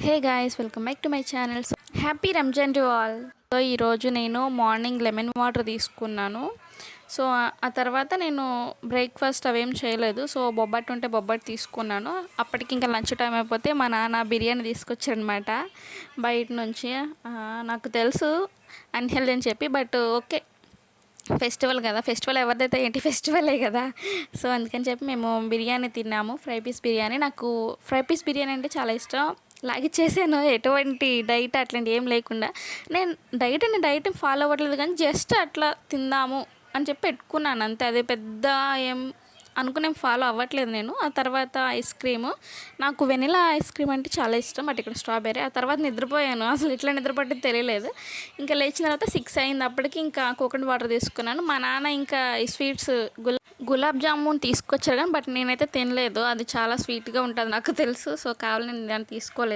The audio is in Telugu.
Hey guys, welcome back to my channel. Happy Ramzan to all. So ఈరోజు నేను మార్నింగ్ లెమన్ వాటర్ తీసుకున్నాను. సో ఆ తర్వాత నేను బ్రేక్ఫాస్ట్ అవేం చేయలేదు. సో బొబ్బట్టు ఉంటే బొబ్బట్టు తీసుకున్నాను. అప్పటికి ఇంకా లంచ్ టైం అయిపోతే మా నాన్న బిర్యానీ తీసుకొచ్చారనమాట బయట నుంచి. నాకు తెలుసు అన్హెల్దీ అని చెప్పి, బట్ ఓకే, ఫెస్టివల్ కదా, ఫెస్టివల్ ఎవరిదైతే ఏంటి, ఫెస్టివలే కదా. సో అందుకని చెప్పి మేము బిర్యానీ తిన్నాము, ఫ్రై పీస్ బిర్యానీ. నాకు ఫ్రై పీస్ బిర్యానీ అంటే చాలా ఇష్టం. లాగి చేశాను, ఎటువంటి డైట్ అట్లాంటి ఏం లేకుండా. నేను డైట్ ఫాలో అవ్వట్లేదు, కానీ జస్ట్ అట్లా తిందాము అని చెప్పి పెట్టుకున్నాను అంతే. అదే పెద్ద ఏం అనుకునేం ఫాలో అవ్వట్లేదు నేను. ఆ తర్వాత ఐస్ క్రీము, నాకు వెనిలా ఐస్ క్రీమ్ అంటే చాలా ఇష్టం, బట్ ఇక్కడ స్ట్రాబెర్రీ. ఆ తర్వాత నిద్రపోయాను, అసలు ఇట్లా నిద్రపట్టింది తెలియలేదు. ఇంకా లేచిన తర్వాత 6 అయింది. అప్పటికి ఇంకా కోకోనట్ వాటర్ తీసుకున్నాను. మా నాన్న ఇంకా ఈ స్వీట్స్ గులాబ్ జామున్ తీసుకొచ్చారు, కానీ బట్ నేనైతే తినలేదు. అది చాలా స్వీట్గా ఉంటుంది నాకు తెలుసు. సో కావాలని నేను దాన్ని తీసుకోలేదు.